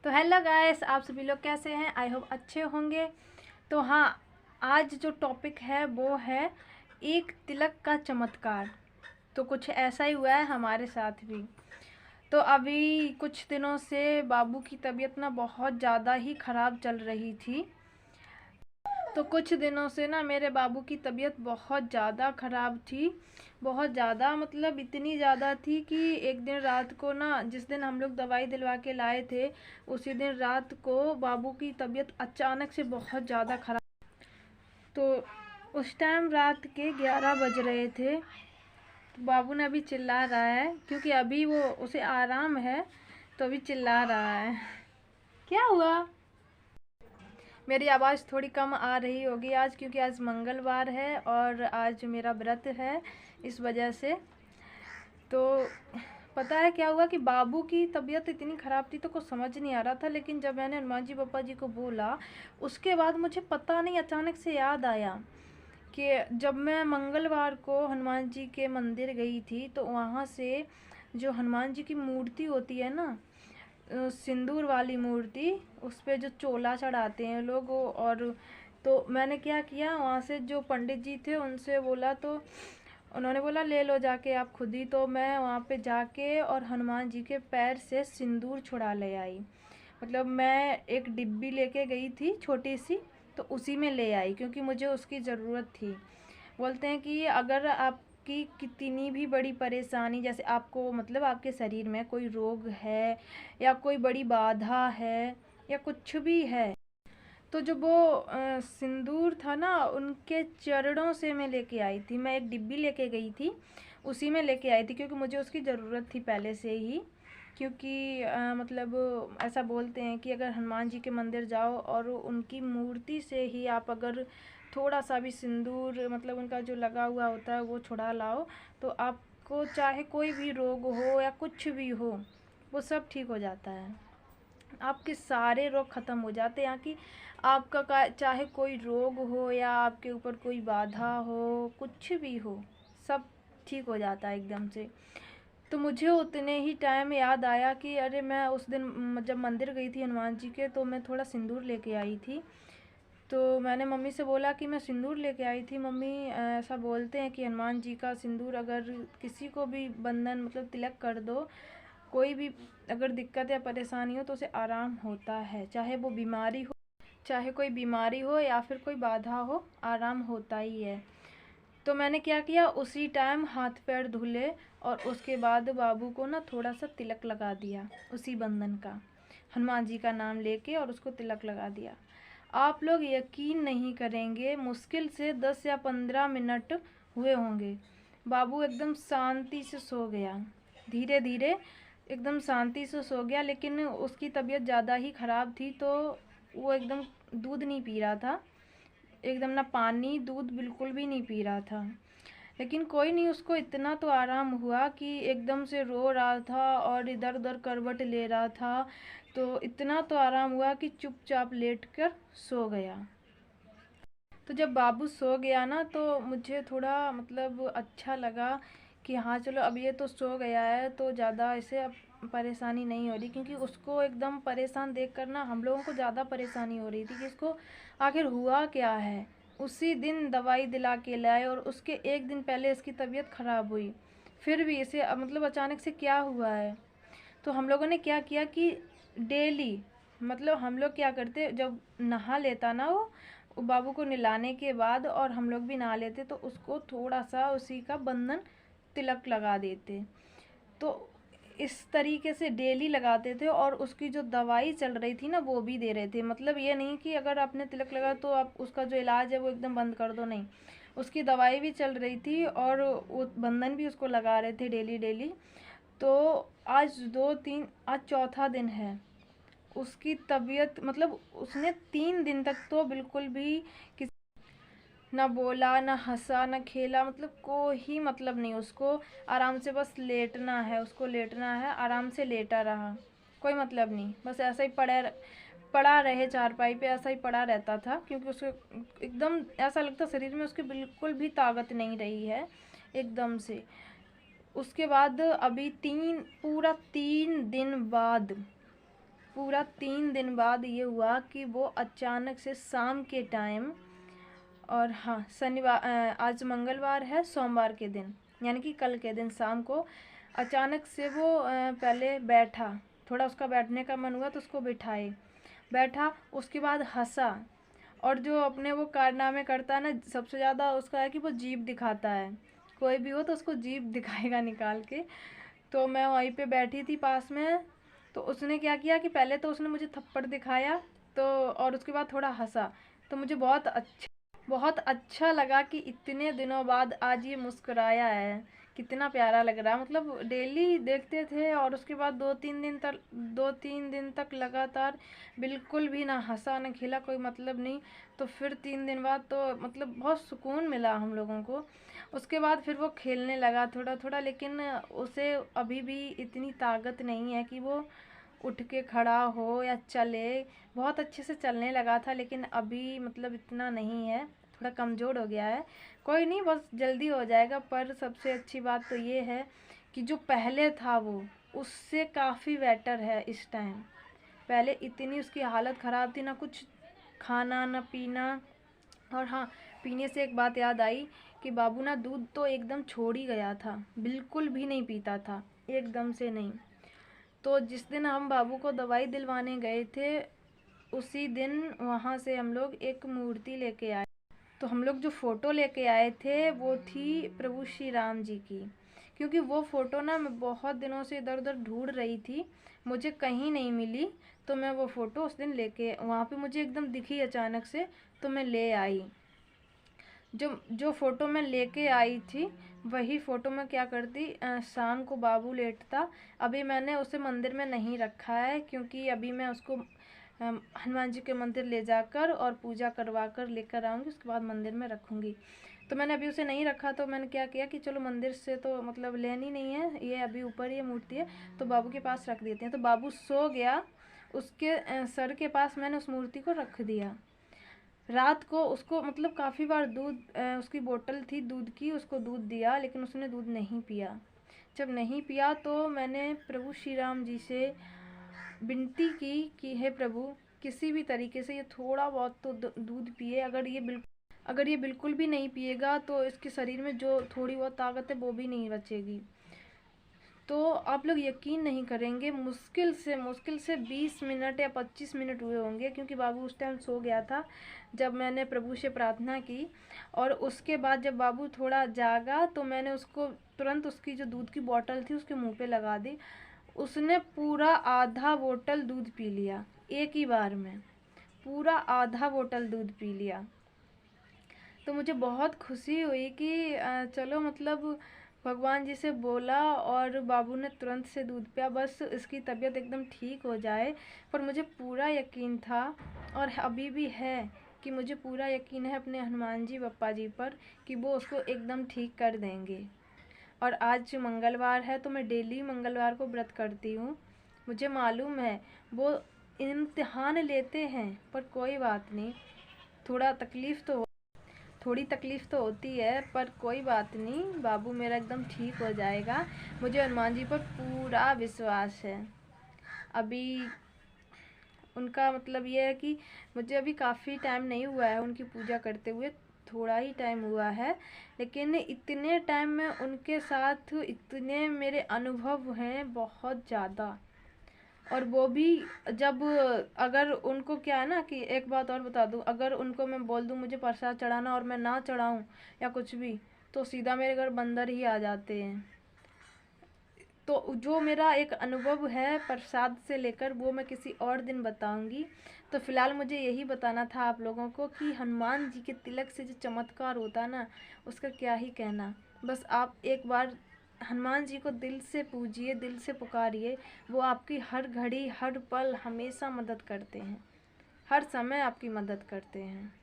तो hello guys, आप सभी लोग कैसे हैं? आई होप अच्छे होंगे। तो हाँ, आज जो टॉपिक है वो है एक तिलक का चमत्कार। तो कुछ ऐसा ही हुआ है हमारे साथ भी। तो अभी कुछ दिनों से बाबू की तबीयत ना बहुत ज़्यादा ही ख़राब चल रही थी। तो कुछ दिनों से ना मेरे बाबू की तबीयत बहुत ज़्यादा ख़राब थी। बहुत ज़्यादा मतलब इतनी ज़्यादा थी कि एक दिन रात को ना, जिस दिन हम लोग दवाई दिलवा के लाए थे, उसी दिन रात को बाबू की तबीयत अचानक से बहुत ज़्यादा ख़राब। तो उस टाइम रात के 11 बज रहे थे। तो बाबू ने अभी चिल्ला रहा है क्योंकि अभी वो उसे आराम है, तो अभी चिल्ला रहा है। क्या हुआ? मेरी आवाज़ थोड़ी कम आ रही होगी आज, क्योंकि आज मंगलवार है और आज मेरा व्रत है, इस वजह से। तो पता है क्या हुआ कि बाबू की तबीयत इतनी ख़राब थी तो कुछ समझ नहीं आ रहा था, लेकिन जब मैंने हनुमान जी पापा जी को बोला, उसके बाद मुझे पता नहीं अचानक से याद आया कि जब मैं मंगलवार को हनुमान जी के मंदिर गई थी, तो वहाँ से जो हनुमान जी की मूर्ति होती है ना, सिंदूर वाली मूर्ति, उस पे जो चोला चढ़ाते हैं लोग, और तो मैंने क्या किया, वहाँ से जो पंडित जी थे उनसे बोला, तो उन्होंने बोला ले लो जाके आप खुद ही। तो मैं वहाँ पे जाके और हनुमान जी के पैर से सिंदूर छुड़ा ले आई। मतलब मैं एक डिब्बी लेके गई थी छोटी सी, तो उसी में ले आई क्योंकि मुझे उसकी ज़रूरत थी। बोलते हैं कि अगर आपकी कितनी भी बड़ी परेशानी, जैसे आपको मतलब आपके शरीर में कोई रोग है या कोई बड़ी बाधा है या कुछ भी है, तो जो वो सिंदूर था ना, उनके चरणों से मैं लेके आई थी। मैं एक डिब्बी लेके गई थी, उसी में लेके आई थी क्योंकि मुझे उसकी ज़रूरत थी पहले से ही। क्योंकि मतलब ऐसा बोलते हैं कि अगर हनुमान जी के मंदिर जाओ और उनकी मूर्ति से ही आप अगर थोड़ा सा भी सिंदूर, मतलब उनका जो लगा हुआ होता है, वो छुड़ा लाओ, तो आपको चाहे कोई भी रोग हो या कुछ भी हो, वो सब ठीक हो जाता है। आपके सारे रोग ख़त्म हो जाते हैं। यहाँ की आपका चाहे कोई रोग हो या आपके ऊपर कोई बाधा हो, कुछ भी हो, सब ठीक हो जाता है एकदम से। तो मुझे उतने ही टाइम याद आया कि अरे मैं उस दिन जब मंदिर गई थी हनुमान जी के, तो मैं थोड़ा सिंदूर लेके आई थी। तो मैंने मम्मी से बोला कि मैं सिंदूर लेके आई थी मम्मी, ऐसा बोलते हैं कि हनुमान जी का सिंदूर अगर किसी को भी बंधन मतलब तिलक कर दो, कोई भी अगर दिक्कत या परेशानी हो तो उसे आराम होता है। चाहे कोई बीमारी हो या फिर कोई बाधा हो, आराम होता ही है। तो मैंने क्या किया, उसी टाइम हाथ पैर धुले और उसके बाद बाबू को ना थोड़ा सा तिलक लगा दिया, उसी बंधन का, हनुमान जी का नाम लेके और उसको तिलक लगा दिया। आप लोग यकीन नहीं करेंगे, मुश्किल से 10 या 15 मिनट हुए होंगे, बाबू एकदम शांति से सो गया। धीरे धीरे एकदम शांति से सो गया। लेकिन उसकी तबीयत ज़्यादा ही ख़राब थी, तो वो एकदम दूध नहीं पी रहा था, एकदम ना पानी दूध बिल्कुल भी नहीं पी रहा था। लेकिन कोई नहीं, उसको इतना तो आराम हुआ कि एकदम से रो रहा था और इधर उधर करवट ले रहा था, तो इतना तो आराम हुआ कि चुपचाप लेट कर सो गया। तो जब बाबू सो गया ना, तो मुझे थोड़ा मतलब अच्छा लगा कि हाँ चलो अब ये तो सो गया है, तो ज़्यादा इसे अब परेशानी नहीं हो रही। क्योंकि उसको एकदम परेशान देख कर ना हम लोगों को ज़्यादा परेशानी हो रही थी कि इसको आखिर हुआ क्या है। उसी दिन दवाई दिला के लाए और उसके एक दिन पहले इसकी तबीयत ख़राब हुई, फिर भी इसे मतलब अचानक से क्या हुआ है। तो हम लोगों ने क्या किया कि डेली, मतलब हम लोग क्या करते, जब नहा लेता ना वो बाबू को नहलाने के बाद, और हम लोग भी नहा लेते, तो उसको थोड़ा सा उसी का बंधन तिलक लगा देते। तो इस तरीके से डेली लगाते थे और उसकी जो दवाई चल रही थी ना, वो भी दे रहे थे। मतलब ये नहीं कि अगर आपने तिलक लगा तो आप उसका जो इलाज है वो एकदम बंद कर दो, नहीं, उसकी दवाई भी चल रही थी और वो बंधन भी उसको लगा रहे थे डेली डेली। तो आज चौथा दिन है। उसकी तबीयत मतलब उसने 3 दिन तक तो बिल्कुल भी किस ना बोला, ना हंसा, ना खेला, मतलब कोई मतलब नहीं। उसको आराम से बस लेटना है, उसको लेटना है, आराम से लेटा रहा, कोई मतलब नहीं, बस ऐसा ही पड़ा रहे चारपाई पे, ऐसा ही पड़ा रहता था। क्योंकि उसको एकदम ऐसा लगता शरीर में उसके बिल्कुल भी ताकत नहीं रही है एकदम से। उसके बाद अभी पूरा 3 दिन बाद पूरा 3 दिन बाद ये हुआ कि वो अचानक से शाम के टाइम, और हाँ शनिवार, आज मंगलवार है, सोमवार के दिन यानी कि कल के दिन शाम को अचानक से वो पहले बैठा, थोड़ा उसका बैठने का मन हुआ तो उसको बैठा, उसके बाद हंसा। और जो अपने वो कारनामे करता है ना, सबसे ज़्यादा उसका है कि वो जीभ दिखाता है, कोई भी हो तो उसको जीभ दिखाएगा निकाल के। तो मैं वहीं पे बैठी थी पास में, तो उसने क्या किया कि पहले तो उसने मुझे थप्पड़ दिखाया, तो और उसके बाद थोड़ा हंसा। तो मुझे बहुत अच्छा लगा कि इतने दिनों बाद आज ये मुस्कुराया है, कितना प्यारा लग रहा है। मतलब डेली देखते थे और उसके बाद 2-3 दिन तक लगातार बिल्कुल भी ना हंसा ना खिला, कोई मतलब नहीं। तो फिर 3 दिन बाद तो मतलब बहुत सुकून मिला हम लोगों को। उसके बाद फिर वो खेलने लगा थोड़ा थोड़ा, लेकिन उसे अभी भी इतनी ताकत नहीं है कि वो उठ के खड़ा हो या चले। बहुत अच्छे से चलने लगा था, लेकिन अभी मतलब इतना नहीं है, थोड़ा कमज़ोर हो गया है। कोई नहीं, बस जल्दी हो जाएगा। पर सबसे अच्छी बात तो ये है कि जो पहले था वो उससे काफ़ी बेटर है इस टाइम। पहले इतनी उसकी हालत ख़राब थी, ना कुछ खाना ना पीना। और हाँ, पीने से एक बात याद आई कि बाबू ना दूध तो एकदम छोड़ ही गया था, बिल्कुल भी नहीं पीता था, एकदम से नहीं। तो जिस दिन हम बाबू को दवाई दिलवाने गए थे, उसी दिन वहाँ से हम लोग एक मूर्ति लेके आए। तो हम लोग जो फ़ोटो लेके आए थे वो थी प्रभु श्री राम जी की, क्योंकि वो फ़ोटो ना मैं बहुत दिनों से इधर उधर ढूंढ रही थी, मुझे कहीं नहीं मिली। तो मैं वो फ़ोटो उस दिन लेके वहाँ पे मुझे एकदम दिखी अचानक से, तो मैं ले आई। जो जो फ़ोटो मैं लेके आई थी वही फ़ोटो मैं क्या करती, शाम को बाबू लेटता। अभी मैंने उसे मंदिर में नहीं रखा है, क्योंकि अभी मैं उसको हनुमान जी के मंदिर ले जाकर और पूजा करवा कर लेकर आऊँगी, उसके बाद मंदिर में रखूँगी। तो मैंने अभी उसे नहीं रखा, तो मैंने क्या किया कि चलो मंदिर से तो मतलब लेनी नहीं है, ये अभी ऊपर ये मूर्ति है तो बाबू के पास रख देते हैं। तो बाबू सो गया, उसके सर के पास मैंने उस मूर्ति को रख दिया। रात को उसको मतलब काफ़ी बार दूध, उसकी बोतल थी दूध की, उसको दूध दिया, लेकिन उसने दूध नहीं पिया। जब नहीं पिया तो मैंने प्रभु श्री राम जी से विनती की कि हे प्रभु, किसी भी तरीके से ये थोड़ा बहुत तो दूध पिए। अगर ये बिल्कुल भी नहीं पिएगा तो इसके शरीर में जो थोड़ी बहुत ताकत है वो भी नहीं बचेगी। तो आप लोग यकीन नहीं करेंगे, मुश्किल से 20 मिनट या 25 मिनट हुए होंगे, क्योंकि बाबू उस टाइम सो गया था जब मैंने प्रभु से प्रार्थना की। और उसके बाद जब बाबू थोड़ा जागा तो मैंने उसको तुरंत उसकी जो दूध की बोतल थी उसके मुंह पे लगा दी। उसने पूरा आधा बोतल दूध पी लिया, एक ही बार में पूरा आधा बोतल दूध पी लिया। तो मुझे बहुत खुशी हुई कि चलो मतलब भगवान जी से बोला और बाबू ने तुरंत से दूध पिया, बस इसकी तबीयत एकदम ठीक हो जाए। पर मुझे पूरा यकीन था, और अभी भी है, कि मुझे पूरा यकीन है अपने हनुमान जी बप्पा जी पर कि वो उसको एकदम ठीक कर देंगे। और आज मंगलवार है तो मैं डेली मंगलवार को व्रत करती हूँ। मुझे मालूम है वो इम्तिहान लेते हैं, पर कोई बात नहीं, थोड़ी तकलीफ़ तो होती है, पर कोई बात नहीं, बाबू मेरा एकदम ठीक हो जाएगा। मुझे हनुमान जी पर पूरा विश्वास है। अभी उनका मतलब ये है कि मुझे अभी काफ़ी टाइम नहीं हुआ है उनकी पूजा करते हुए, थोड़ा ही टाइम हुआ है, लेकिन इतने टाइम में उनके साथ इतने मेरे अनुभव हैं बहुत ज़्यादा। और वो भी जब, अगर उनको क्या है ना कि एक बात और बता दूं, अगर उनको मैं बोल दूं मुझे प्रसाद चढ़ाना और मैं ना चढ़ाऊं या कुछ भी, तो सीधा मेरे घर बंदर ही आ जाते हैं। तो जो मेरा एक अनुभव है प्रसाद से लेकर वो मैं किसी और दिन बताऊंगी। तो फिलहाल मुझे यही बताना था आप लोगों को कि हनुमान जी के तिलक से जो चमत्कार होता है ना, उसका क्या ही कहना। बस आप एक बार हनुमान जी को दिल से पूजिए, दिल से पुकारिए, वो आपकी हर घड़ी हर पल हमेशा मदद करते हैं, हर समय आपकी मदद करते हैं।